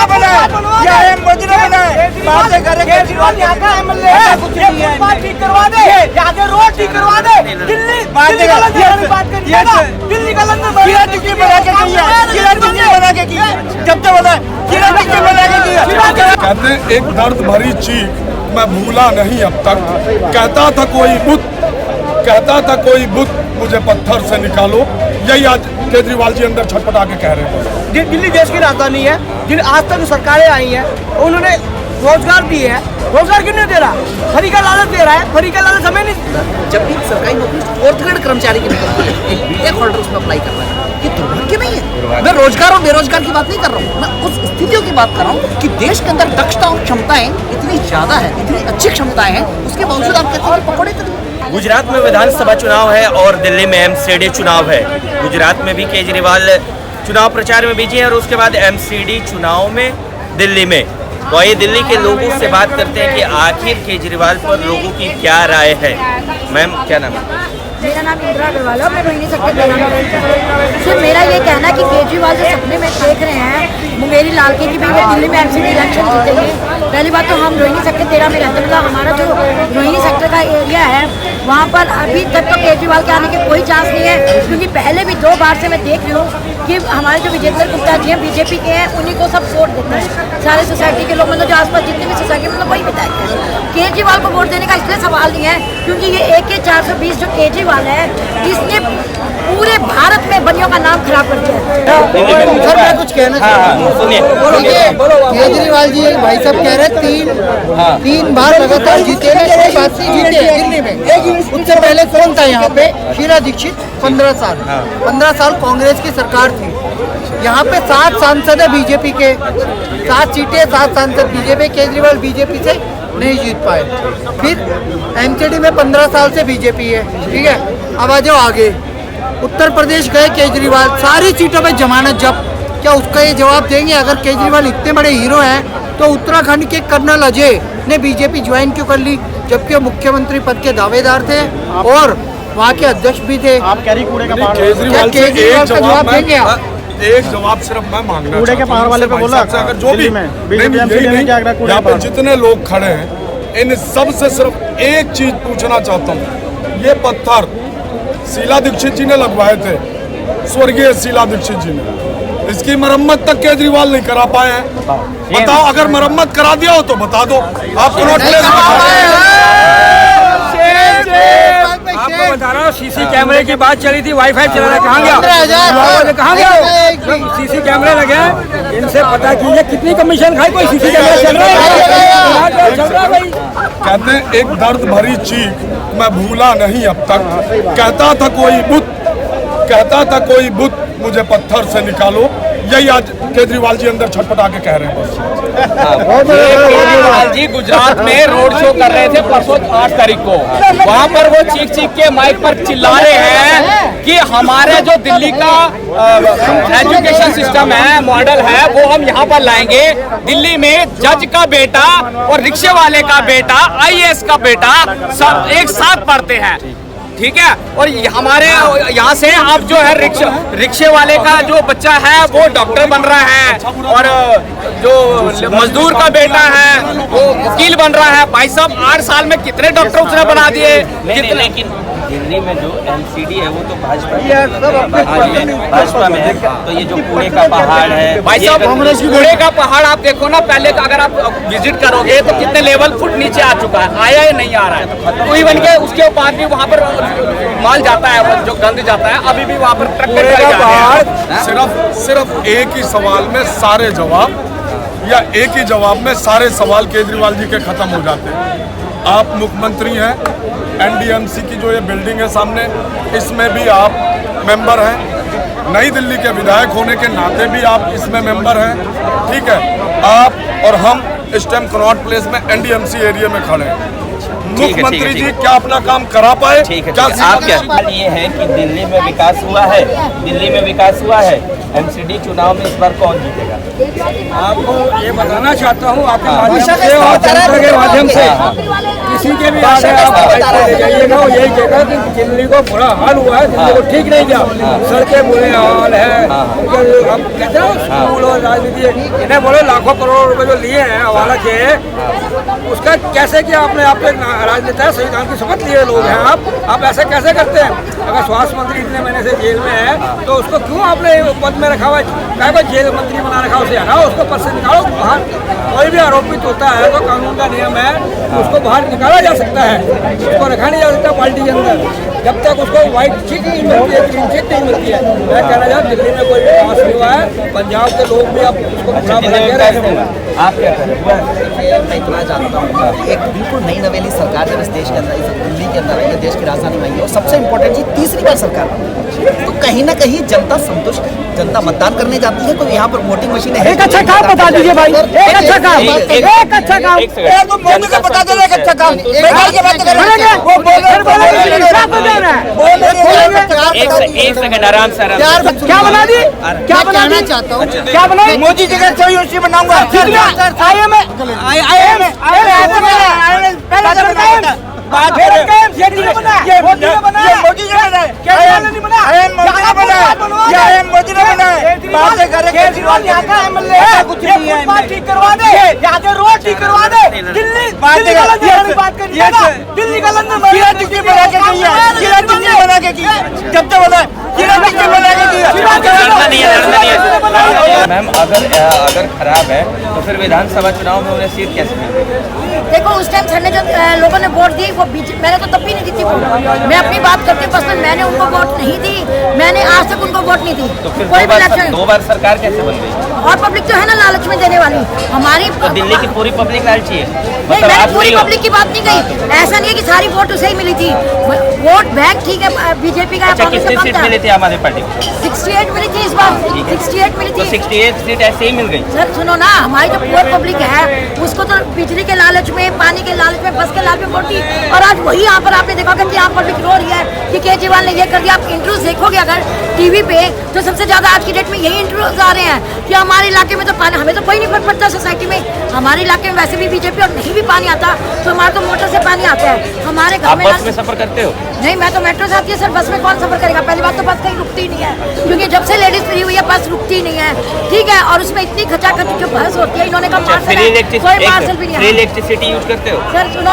ने बनाया या एम मोदी ने बनाया? बातें करें केजरीवाल यहाँ का एमएलए है, फुटपाथ ठीक करवा दे, यहाँ के रोड ठीक करवा दे। दिल्ली बात करिए, दिल्ली का लंदन बना के की जब तक बना कहते हैं एक दर्द भरी चीख मैं भूला नहीं अब तक। कहता था कोई बुत मुझे पत्थर से निकालो, यही आज केजरीवाल जी अंदर छटपटा के कह रहे हैं। दिल्ली देश की राजधानी है, जिन आज तक सरकारें आई हैं उन्होंने रोजगार दिए है, रोजगार क्यों नहीं दे रहा? फ्री का लालच दे रहा है, फ्री का लालच हमें नहीं। जब भी सरकारी नौकरी 4th ग्रेड कर्मचारी की निकलती है, एक बीटेक होल्डर उसमें अप्लाई कर रहा है, ये दुर्भाग्य नहीं है। मैं रोजगार और बेरोजगार की बात नहीं कर रहा हूँ, मैं उस स्थितियों की बात कर रहा हूँ कि देश के अंदर दक्षता और क्षमताएं इतनी ज्यादा है, इतनी अच्छी क्षमताएं हैं, उसके बावजूद आप कहते हैं पकौड़े करिए। गुजरात में विधानसभा चुनाव है और दिल्ली में एमसीडी चुनाव है। गुजरात में भी केजरीवाल चुनाव प्रचार में बिजी है और उसके बाद एमसीडी चुनाव में दिल्ली में। तो ये दिल्ली के लोगों से बात करते हैं कि आखिर केजरीवाल पर लोगों की क्या राय है। मैम क्या नाम है? मेरा नाम इंदिरा अग्रवाल है, मैं रोही नहीं सकती। सिर्फ मेरा ये कहना कि केजरीवाल जो सपने में देख रहे हैं मुंगेरी लाल की कि भाई दिल्ली में एमसीडी इलेक्शन जीतेंगे। पहली बात तो हम रोहिणी सेक्टर 13 में रहते हैं, मतलब हमारा जो रोहिणी सेक्टर का एरिया है वहाँ पर अभी तक तो केजरीवाल के आने के कोई चांस नहीं है, क्योंकि पहले भी 2 बार से मैं देख रही हूँ कि हमारे जो विजेंद्र गुप्ता जी हैं बीजेपी के हैं, उन्हीं को सब वोट देते हैं। सारे सोसाइटी के लोग मतलब जो आसपास जितनी भी सोसाइटी मतलब वही बताते हैं। केजरीवाल को वोट देने का इसलिए सवाल नहीं है क्योंकि ये AK 420 जो केजरीवाल है इसने पूरे भारत में बनियों का नाम खराब कर दिया है। सर मैं कुछ कहना चाहता हूँ, केजरीवाल जी भाई साहब कह रहे हैं 3 बार लगातार जीते, कोई बात नहीं जीते दिल्ली में। उससे पहले कौन था यहाँ पे? शीला दीक्षित 15 साल कांग्रेस की सरकार थी। यहाँ पे 7 सांसद है बीजेपी के, 7 सीटें 7 सांसद बीजेपी। केजरीवाल बीजेपी से नहीं जीत पाए। फिर एमसीडी में 15 साल से बीजेपी है, ठीक है। अब आ जाओ आगे, उत्तर प्रदेश गए केजरीवाल, सारी सीटों पे जमानत जब्त। क्या उसका ये जवाब देंगे? अगर केजरीवाल इतने बड़े हीरो हैं तो उत्तराखंड के कर्नल अजय ने बीजेपी ज्वाइन क्यों कर ली, जबकि वो मुख्यमंत्री पद के दावेदार थे और वहाँ के अध्यक्ष भी थे। आप कह रही कूड़े का पहाड़, केजरीवाल का जवाब देंगे आप? एक जवाब सिर्फ मैं मांगना कूड़े के पहाड़ वाले पे बोला, अगर जो भी यहाँ पे जितने लोग खड़े हैं इन सब से सिर्फ एक चीज पूछना चाहता हूँ। ये पत्थर शीला दीक्षित जी ने लगवाए थे, स्वर्गीय शीला दीक्षित जी ने, इसकी मरम्मत तक केजरीवाल नहीं करा पाए हैं। बताओ, अगर मरम्मत करा दिया हो तो बता दो। आपको आपको बता रहा हूँ, सीसी कैमरे की बात चली थी, वाईफाई चला रहा, कहाँ गया? कहाँ गया? सीसी कैमरे लगे, इनसे पता कीजिए कितनी कमीशन खाई। कोई सीसी कैमरा चल रहा है भाई। कहते हैं एक दर्द भरी चीख मैं भूला नहीं अब तक। कहता था कोई बुत मुझे पत्थर से निकालो, यही आज केजरीवाल जी अंदर छटपटा के कह रहे हैं। बस केजरीवाल जी गुजरात में रोड शो कर रहे थे परसों 8 तारीख को। वहाँ पर वो चीख के माइक पर चिल्ला रहे हैं कि हमारे जो दिल्ली का एजुकेशन सिस्टम है, मॉडल है, वो हम यहाँ पर लाएंगे। दिल्ली में जज का बेटा और रिक्शे वाले का बेटा, IAS का बेटा सब एक साथ पढ़ते हैं, ठीक है। और हमारे यहाँ से अब जो है रिक्शे वाले का जो बच्चा है वो डॉक्टर बन रहा है और जो मजदूर का बेटा है वो वकील बन रहा है। भाई साहब 8 साल में कितने डॉक्टर उसने बना दिए। लेकिन दिल्ली में जो एमसीडी है वो तो भाजपा में है। तो ये जो कूड़े का पहाड़ है भाई साहब, कूड़े का पहाड़ आप देखो ना, पहले अगर आप विजिट करोगे तो कितने लेवल फुट नीचे आ चुका है, आया ही नहीं आ रहा है। कोई बन के उसके बाद भी वहाँ पर माल जाता है, वो जो गंद जाता है, अभी भी वहाँ पर सिर्फ एक ही सवाल में सारे जवाब, या एक ही जवाब में सारे सवाल केजरीवाल जी के खत्म हो जाते हैं। आप मुख्यमंत्री हैं, NDMC की जो ये बिल्डिंग है सामने, इसमें भी आप मेंबर हैं। नई दिल्ली के विधायक होने के नाते भी आप इसमें मेंबर हैं, ठीक है। आप और हम इस टाइम कनॉट प्लेस में NDMC एरिया में खड़े हैं। मुख्यमंत्री जी क्या अपना काम करा पाए? क्या ये है कि दिल्ली में विकास हुआ है, दिल्ली में विकास हुआ है। एमसीडी चुनाव में इस बार कौन जीतेगा? आपको ये बताना चाहता हूँ आपके माध्यम से और जनता के माध्यम से कि सीसी के भी आ गए, आप बाइक पे ले जाइएगा, वो यही कहता है कि दिल्ली को बुरा हाल हुआ है, दिल्ली को ठीक नहीं किया, सड़कें बुरे हाल है। हम कहते हैं स्कूल और राजनीति, इन्हें बोले लाखों करोड़ रुपए जो लिए हैं हवाला के, उसका कैसे किया आपने? आप एक राजनेता है, संविधान की शपथ लिए लोग हैं, आप ऐसे कैसे करते हैं? अगर स्वास्थ्य मंत्री इतने महीने से जेल में है तो उसको क्यों आपने पद में रखा हुआ है? क्या जेल मंत्री बना रखा, उसे हटाओ, उसको पद से निकालो बाहर। कोई भी आरोपित होता है तो कानून का नियम है, उसको बाहर निकाला जा सकता है, उसको रखा नहीं जा सकता पार्टी के अंदर जब तक उसको व्हाइट चिट नहीं मिलती है, क्लीन चिट नहीं मिलती है। मैं कहना चाहता दिल्ली में कोई विकास नहीं हुआ है, पंजाब के लोग भी अब उसको बुरा बना के रह रहे हैं। आप क्या मैं इतना जानता हूँ, एक बिल्कुल नई नवेली सरकार जब इस देश के अंदर, इस दिल्ली के अंदर आई है, देश की राजधानी में आई है, और सबसे इम्पोर्टेंट चीज तीसरी बार सरकार, तो कहीं ना कहीं जनता संतुष्ट, जनता मतदान करने जाती है, तो यहाँ पर वोटिंग मशीन है। एक अच्छा काम बता दीजिए भाई, एक अच्छा काम, एक अच्छा काम, तो मोदी को बता दो एक अच्छा काम। एक सेकंड आराम से क्या बना दी, क्या कहना चाहता हूँ, क्या बना? मोदी जी का यूनिवर्सिटी बनाऊंगा, ठीक करवा दे, यहाँ के रोड ठीक करवा दे, दिल्ली दिल्ली का लंदन बना के की, जब तक बोला मैम, अगर खराब है तो फिर विधानसभा चुनाव में उन्हें सीट कैसे मिलेगी? देखो उस टाइम सर ने जो लोगों ने वोट दी वो मैंने तो तब भी नहीं दी थी वोट। मैं अपनी बात करती हूँ, पर्सनल मैंने उनको वोट नहीं दी, मैंने आज तक उनको वोट नहीं दी। तो फिर कोई भी इलेक्शन, 2 बार सरकार कैसे बन गई? और पब्लिक तो है ना लालच में देने वाली हमारी। तो दिल्ली की पूरी पब्लिक लालची है? नहीं, मैंने पूरी पब्लिक की बात नहीं कही, ऐसा नहीं है कि सारी वोट उसे ही मिली थी। वोट बैंक ठीक है बीजेपी का। अच्छा, कितनी सीट मिली थी आम आदमी पार्टी को? 68 मिली थी इस बार, 68 मिली तो थी। 68 सीट ऐसे ही मिल गई? सर सुनो ना, हमारी जो पूरी पब्लिक है उसको तो बिजली के लालच में, पानी के लालच में, बस के लालच में वोट दी, और आज वही यहाँ पर आपने देखा कि यहाँ पब्लिक रो रही है कि केजरीवाल ने ये कर दिया। आप इंटरव्यूज देखोगे अगर टीवी पे तो सबसे ज्यादा आज की डेट में यही इंटरव्यूज आ रहे हैं कि हमारे इलाके में तो पानी, हमें तो कोई नहीं फर्क पड़ता सोसाइटी में, हमारे इलाके में वैसे भी बीजेपी और नहीं भी पानी आता तो हमारे तो मोटर से पानी आता है हमारे घर में। बस में सफर करते हो? नहीं, मैं तो मेट्रो से आती है सर, बस में कौन सफर करेगा? पहली बात तो बस कहीं रुकती नहीं है, क्योंकि जब से लेडीज फ्री हुई है बस रुकती नहीं है, ठीक है। और उसमें इतनी खचाखच जो बस होती है, इन्होंने कहा फ्री फ्री इलेक्ट्रिसिटी यूज करते हो? सर सुनो,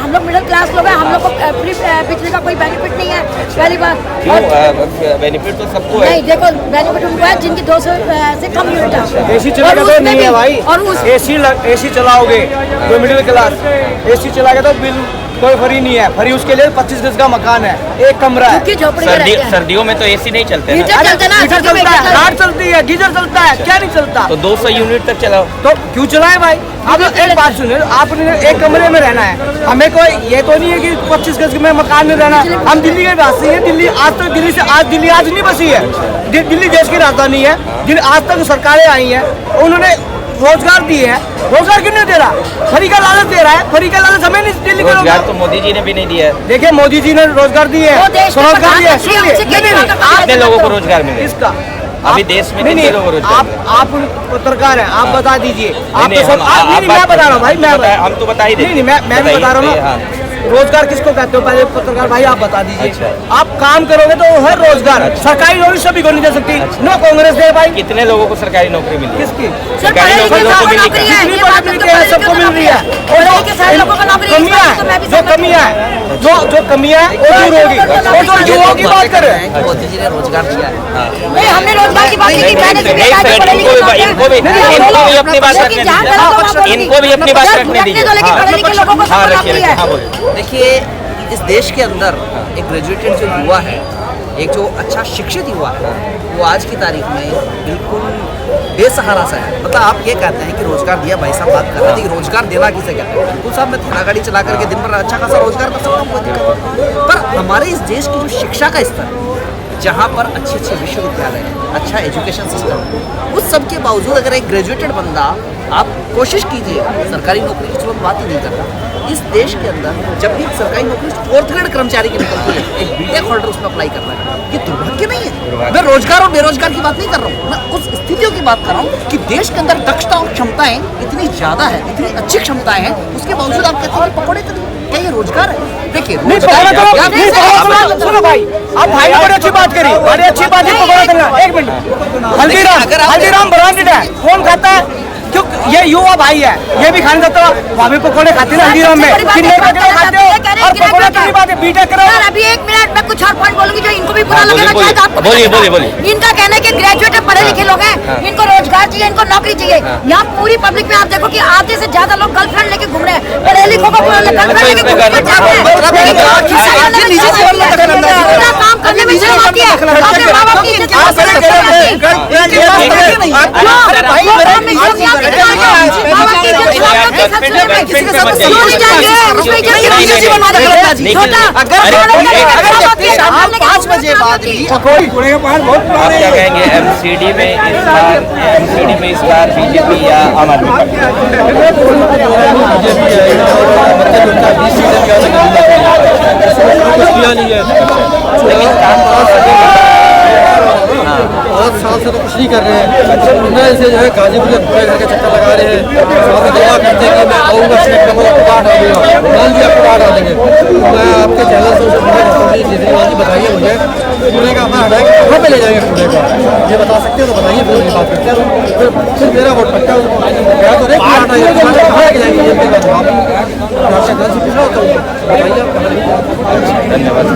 हम लोग मिडिल क्लास लोग हैं, हम लोग को फ्री बिजली का कोई बेनिफिट नहीं है पहली बार। क्यों? बेनिफिट तो सबको है। नहीं देखो, बेनिफिट उनको है जिनकी 200 से कम यूनिट है। एसी चलाएगा तो नहीं है भाई, और उस एसी चलाओगे जो मिडिल क्लास, एसी चलाएगा तो बिल कोई फ्री नहीं है। फ्री उसके लिए 25 गज का मकान है, एक कमरा है। सर्दियों में तो एसी नहीं चलते, हीटर चलता है, लाइट चलती है, गीजर चलता है, क्या नहीं चलता? तो 200 यूनिट तक चलाओ तो क्यों चलाए भाई? आप एक बात सुनिए, आपने एक कमरे में रहना है, हमें कोई ये तो नहीं है कि 25 गज में मकान में रहना है। हम दिल्ली के वासी हैं, दिल्ली आज तक दिल्ली आज नहीं बसी है, दिल्ली देश की राजधानी है। आज तक सरकारें आई हैं, उन्होंने रोजगार दिए हैं, रोजगार क्यों नहीं दे रहा? फ्री का लालच दे रहा है, फ्री का लालच हमें नहीं दिल्ली का। रोजगार तो मोदी जी ने भी नहीं दिया है। देखिए मोदी जी ने रोजगार दिए हैं, रोजगार दिया है। कितने लोगों को रोजगार मिले? इसका अभी देश में कितने लोगों को रोजगार? आप पत्रकार हैं, आप बता दीजिए। मैं बता रहा हूँ भाई, हम तो बता ही दे। नहीं, मैं भी बता रहा हूँ ना, रोजगार किसको कहते हो? पहले पत्रकार भाई आप बता दीजिए। अच्छा। आप काम करोगे तो वो है रोजगार। सरकारी नौकरी सभी को नहीं दे सकती, नो कांग्रेस दे भाई। कितने लोगों को सरकारी नौकरी मिली? किसकी सरकारी नौकरी सबको मिली? सबको मिल रही है। जो कमियां है, जो कमियां है वो दूर होगी। और जो युवाओं की बात कर रहे हैं, मोदी जी ने रोजगार दिया है। नहीं, हमने रोजगार की बात नहीं की, मैंने सिर्फ ये इनको भी अपनी बात रखने दीजिए, इनको भी अपनी बात रखने दीजिए। हाँ रखिए, हाँ बोलिए। देखिए, इस देश के अंदर एक ग्रेजुएटेड जो युवा है, एक जो अच्छा शिक्षित युवा है, वो आज की तारीख में बिल्कुल बेसहारा सा है। मतलब आप ये कहते हैं कि रोजगार दिया, भाई साहब बात कर रहे थे कि रोजगार देना किसे कहते हैं। बिल्कुल साहब, मैं ठेला गाड़ी चला करके दिन भर अच्छा खासा रोजगार कर सकता हूँ, कोई दिक्कत नहीं। पर हमारे इस देश की जो शिक्षा का स्तर है, जहाँ पर अच्छे अच्छे विश्वविद्यालय है, अच्छा एजुकेशन सिस्टम है, उस सब के बावजूद अगर एक ग्रेजुएटेड बंदा, आप कोशिश कीजिए, सरकारी नौकरी की चलो बात ही नहीं करता। इस देश के अंदर जब भी सरकारी नौकरी 4th ग्रेड कर्मचारी की निकलती है, एक बीटेक होल्डर उसमें अप्लाई कर रहा है, ये दुर्भाग्य नहीं है। मैं रोजगार और बेरोजगार की बात नहीं कर रहा हूँ, मैं उस स्थितियों की बात कर रहा हूँ कि देश के अंदर दक्षता और क्षमताएं इतनी ज्यादा है, इतनी अच्छी क्षमताएं हैं, उसके बावजूद आप कहते हैं कि पकौड़े तो क्या ये रोजगार है? देखिए नहीं सुनो भाई, आप भाई ने बड़ी अच्छी बात करी, बड़ी अच्छी बात है। पकौड़ा तलना, एक मिनट, हल्दीराम ब्रांडेड है, कौन खाता है? क्यों? ये युवा भाई है, ये भी खाने देता है। वहाँ भी पकौड़े खाते हैं हल्दीराम में, कितने खाते हो? और पकौड़ा की बात है, बीटेक करो। अभी 1 मिनट मैं कुछ और पॉइंट बोलूंगी जो इनको भी बुरा लगेगा शायद आपको। बोलिए। इनका कहना है कि ग्रेजुएट पढ़े लिखे लोग हैं, इनको रोजगार चाहिए, इनको नौकरी चाहिए। यहाँ पूरी पब्लिक में आप देखो कि आधे से ज्यादा लोग गर्लफ्रेंड लेके घूम रहे हैं, पढ़े लिखों को गर्लफ्रेंड लेके घूमने जाते हैं। काम करने में शर्म आती है, अपने माँ बाप की इज्जत पाँच बजे बाद आप क्या कहेंगे एमसीडी में इस बार बीजेपी या आम आदमी पार्टी? लेकिन काम बहुत साल से तो कुछ नहीं कर रहे हैं। पुनः ऐसे जो है गाजीपुर के पूरे घर के चक्कर लगा रहे हैं, साथ में दवा करते हैं कि मैं आऊँगा सीट का मतलब कार्ड आ गया, माल भी आपको कार्ड आ देंगे। मैं आपके चैनल से केजरीवाल जी बताइए मुझे कूड़े का हमारा हटाएंगे, कहाँ पे ले जाएंगे कूड़े का, ये बता सकते हो तो बताइए, फिर ये बात करते हैं। फिर मेरा वोट पक्का है, कहा तो नहीं कहाँ लेके जाएंगे, ये मेरा जवाब आपके घर से पूछा होता हूँ, बताइए आप कहाँ। धन्यवाद।